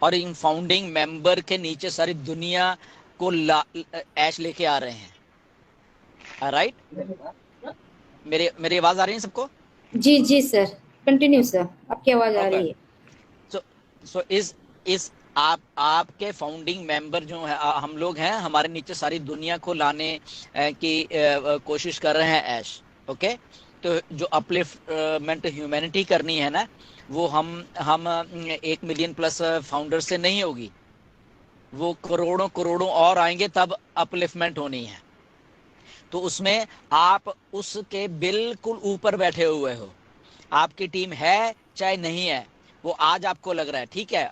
और इन founding member के नीचे सारी दुनिया को ऐश लेके आ रहे हैं। राइट, मेरी मेरी आवाज आ रही है सबको? जी जी सर, कंटिन्यू सर, आपकी आवाज आ ओके। रही है। सो सो इस आपके फाउंडिंग मेंबर जो है, हम लोग हैं, हमारे नीचे सारी दुनिया को लाने की कोशिश कर रहे हैं ऐश। ओके, तो जो अपलिफ्टमेंट ह्यूमैनिटी करनी है ना, वो हम 1 मिलियन प्लस फाउंडर से नहीं होगी। वो करोड़ों करोड़ों और आएंगे तब अपलिफ्टमेंट होनी है। तो उसमें आप उसके बिल्कुल ऊपर बैठे हुए हो। आपकी टीम है चाहे नहीं है, वो आज आपको लग रहा है ठीक है,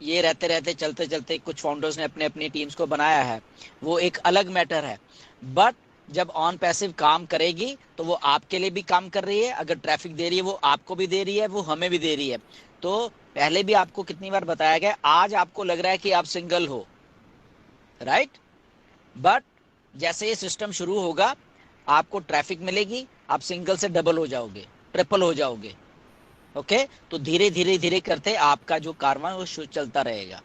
ये रहते रहते चलते चलते कुछ फाउंडर्स ने अपने अपनी टीम्स को बनाया है, वो एक अलग मैटर है। बट जब ऑन पैसिव काम करेगी तो वो आपके लिए भी काम कर रही है। अगर ट्रैफिक दे रही है वो आपको भी दे रही है, वो हमें भी दे रही है। तो पहले भी आपको कितनी बार बताया गया, आज आपको लग रहा है कि आप सिंगल हो, राइट? बट जैसे ये सिस्टम शुरू होगा, आपको ट्रैफिक मिलेगी, आप सिंगल से डबल हो जाओगे, ट्रिपल हो जाओगे। ओके, तो धीरे धीरे धीरे करते आपका जो कारवां वो चलता रहेगा।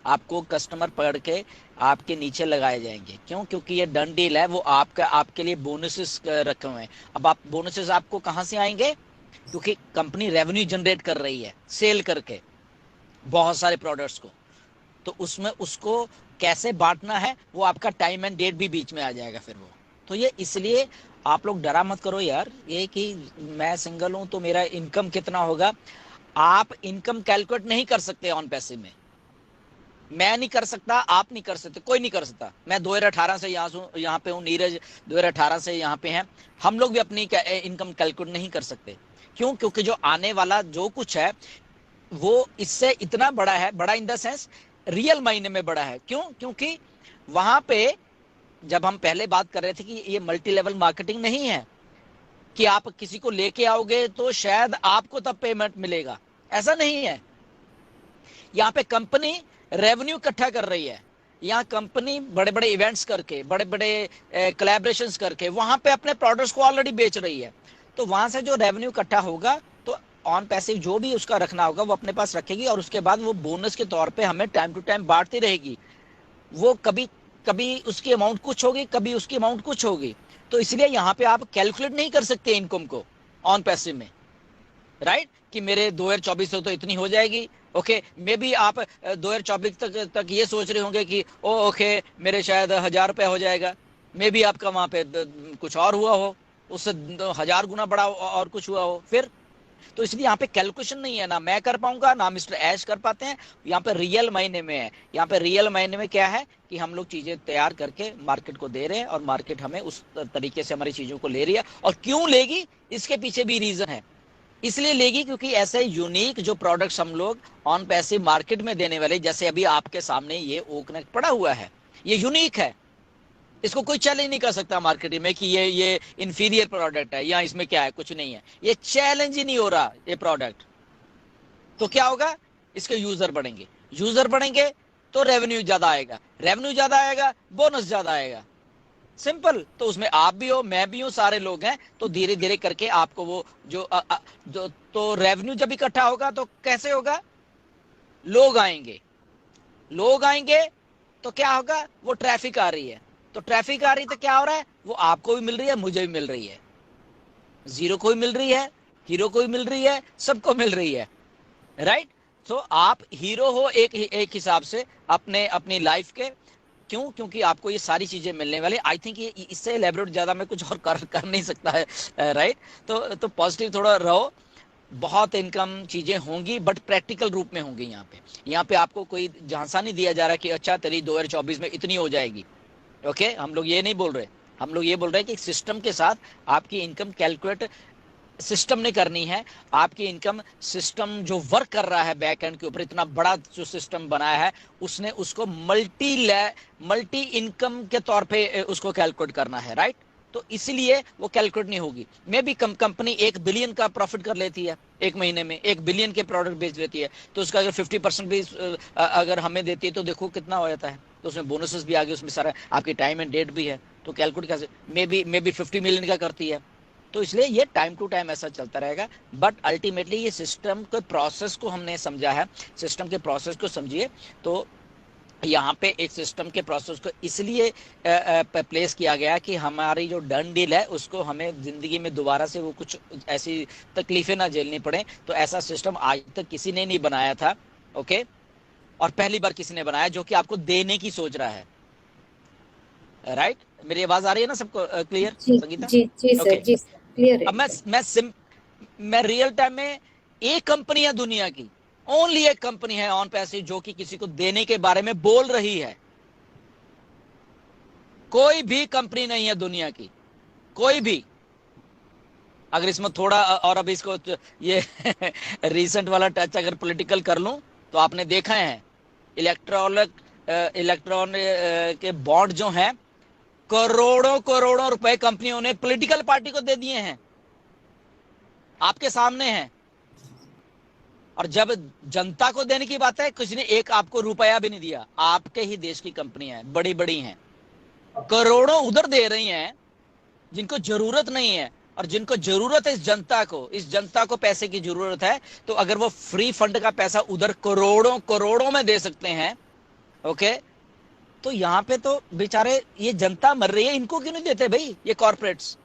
आपको कस्टमर पकड़ के आपके नीचे लगाए जाएंगे। क्यों? क्योंकि ये डन डील है। वो आपका आपके लिए बोनसेस रखे हुए हैं। अब आप बोनसेस आपको कहां से आएंगे? क्योंकि कंपनी रेवेन्यू जनरेट कर रही है सेल करके बहुत सारे प्रोडक्ट्स को। तो उसमें उसको कैसे बांटना है, वो आपका टाइम एंड डेट भी बीच में आ जाएगा फिर वो। तो ये इसलिए आप लोग डरा मत करो यार, ये कि मैं सिंगल हूं तो मेरा इनकम कितना होगा। आप इनकम कैलकुलेट नहीं कर सकते ऑन पैसे में। मैं नहीं कर सकता, आप नहीं कर सकते, कोई नहीं कर सकता। मैं 2018 से यहाँ पे हूँ, नीरज 2018 से यहाँ पे हैं। हम लोग भी अपनी इनकम कैलकुलेट नहीं कर सकते। क्यों? क्योंकि जो आने वाला जो कुछ है वो इससे इतना बड़ा है, बड़ा इन द सेंस रियल मायने में बड़ा है। क्यों? क्योंकि वहां पे जब हम पहले बात कर रहे थे कि ये मल्टी लेवल मार्केटिंग नहीं है कि आप किसी को लेके आओगे तो शायद आपको तब पेमेंट मिलेगा, ऐसा नहीं है। यहाँ पे कंपनी रेवेन्यू इकट्ठा कर रही है। यहाँ कंपनी बड़े बड़े इवेंट्स करके, बड़े बड़े कोलैबोरेशंस करके वहां पे अपने प्रोडक्ट्स को ऑलरेडी बेच रही है। तो वहां से जो रेवेन्यू इकट्ठा होगा, तो ऑन पैसिव जो भी उसका रखना होगा वो अपने पास रखेगी, और उसके बाद वो बोनस के तौर पे हमें टाइम टू टाइम बांटती रहेगी। वो कभी कभी उसकी अमाउंट कुछ होगी, कभी उसकी अमाउंट कुछ होगी। तो इसलिए यहाँ पे आप कैलकुलेट नहीं कर सकते इनकम को ऑन पैसिव में, राइट? कि मेरे 2024 से तो इतनी हो जाएगी। ओके, मे भी आप 2024 तक ये सोच रहे होंगे कि ओ ओके मेरे शायद 1,000 रुपये हो जाएगा। मे भी आपका वहां पे कुछ और हुआ हो, उससे 1,000 गुना बड़ा और कुछ हुआ हो फिर। तो इसलिए यहाँ पे कैलकुलेशन नहीं है, ना मैं कर पाऊंगा ना मिस्टर ऐश कर पाते हैं। यहाँ पे रियल मायने में है। यहाँ पे रियल मायने में क्या है कि हम लोग चीजें तैयार करके मार्केट को दे रहे हैं, और मार्केट हमें उस तरीके से हमारी चीजों को ले रही है। और क्यों लेगी, इसके पीछे भी रीजन है। इसलिए लेगी क्योंकि ऐसे यूनिक जो प्रोडक्ट्स हम लोग ऑन पैसिव मार्केट में देने वाले, जैसे अभी आपके सामने ये ओकनेक पड़ा हुआ है, ये यूनिक है। इसको कोई चैलेंज नहीं कर सकता मार्केटिंग में कि ये इंफीरियर प्रोडक्ट है या इसमें क्या है, कुछ नहीं है। ये चैलेंज ही नहीं हो रहा ये प्रोडक्ट। तो क्या होगा? इसके यूजर बढ़ेंगे, यूजर बढ़ेंगे तो रेवेन्यू ज्यादा आएगा, रेवेन्यू ज्यादा आएगा, बोनस ज्यादा आएगा। सिंपल। तो उसमें आप भी हो, मैं भी हूं, सारे लोग हैं। तो धीरे धीरे करके आपको वो जो तो रेवेन्यू जब इकट्ठा होगा तो कैसे होगा? लोग आएंगे, लोग आएंगे तो क्या होगा? वो ट्रैफिक आ रही है, तो ट्रैफिक आ रही तो क्या हो रहा है? वो आपको भी मिल रही है, मुझे भी मिल रही है, जीरो को भी मिल रही है, हीरो को भी मिल रही है, सबको मिल रही है, राइट? तो आप हीरो हो एक एक हिसाब से अपने अपनी लाइफ के। क्यों? क्योंकि आपको ये सारी चीजें मिलने वाली। आई थिंक ये इससे एलेबोरेट ज्यादा मैं कुछ और कर नहीं सकता है, राइट? तो पॉजिटिव थोड़ा रहो। बहुत इनकम चीजें होंगी बट प्रैक्टिकल रूप में होंगी। यहाँ पे आपको कोई झांसा नहीं दिया जा रहा कि अच्छा तेरी 2024 में इतनी हो जाएगी। ओके, हम लोग ये नहीं बोल रहे। हम लोग ये बोल रहे हैं कि सिस्टम के साथ आपकी इनकम कैलकुलेट सिस्टम ने करनी है। आपकी इनकम सिस्टम जो वर्क कर रहा है बैक एंड के ऊपर, इतना बड़ा जो सिस्टम बनाया है, उसने उसको मल्टी इनकम के तौर पे उसको कैलकुलेट करना है, राइट? तो इसलिए वो कैलकुलेट नहीं होगी। मे भी कंपनी 1 बिलियन का प्रॉफिट कर लेती है, एक महीने में 1 बिलियन के प्रोडक्ट बेच देती है, तो उसका अगर 50% भी अगर हमें देती है तो देखो कितना हो जाता है। तो उसमें बोनसेस भी आ गए, उसमें सारा आपकी टाइम एंड डेट भी है। तो कैलकुलेट कैसे? मे बी 50 मिलियन का करती है, तो इसलिए ये टाइम टू टाइम ऐसा चलता रहेगा, बट अल्टीमेटली ये सिस्टम के प्रोसेस को हमने समझा है, सिस्टम के प्रोसेस को समझिए। तो यहाँ पे एक सिस्टम के प्रोसेस को इसलिए प्लेस किया गया कि हमारी जो डन डील है उसको हमें जिंदगी में दोबारा से वो कुछ ऐसी तकलीफें ना झेलनी पड़े। तो ऐसा सिस्टम आज तक किसी ने नहीं बनाया था, ओके, और पहली बार किसी ने बनाया जो कि आपको देने की सोच रहा है, राइट? मेरी आवाज आ रही है ना सबको क्लियर, जी संगीता? जी जी ओके, सर, जी सर, क्लियर है अब एकदम। मैं रियल टाइम में एक कंपनी है दुनिया की, ओनली एक कंपनी है ऑन पैसिव जो कि किसी को देने के बारे में बोल रही है। कोई भी कंपनी नहीं है दुनिया की, कोई भी। अगर इसमें थोड़ा और अब इसको ये रीसेंट वाला टच अगर पॉलिटिकल कर लूं तो आपने देखा है इलेक्ट्रॉन के बॉन्ड जो हैं करोड़ों करोड़ों रुपए कंपनियों ने पॉलिटिकल पार्टी को दे दिए हैं, आपके सामने हैं। और जब जनता को देने की बात है, किसी ने एक आपको रुपया भी नहीं दिया, आपके ही देश की कंपनियां हैं, बड़ी बड़ी हैं, करोड़ों उधर दे रही हैं जिनको जरूरत नहीं है। और जिनको जरूरत है इस जनता को पैसे की जरूरत है, तो अगर वो फ्री फंड का पैसा उधर करोड़ों करोड़ों में दे सकते हैं, ओके, तो यहाँ पे तो बेचारे ये जनता मर रही है, इनको क्यों नहीं देते भाई ये कॉर्पोरेट्स?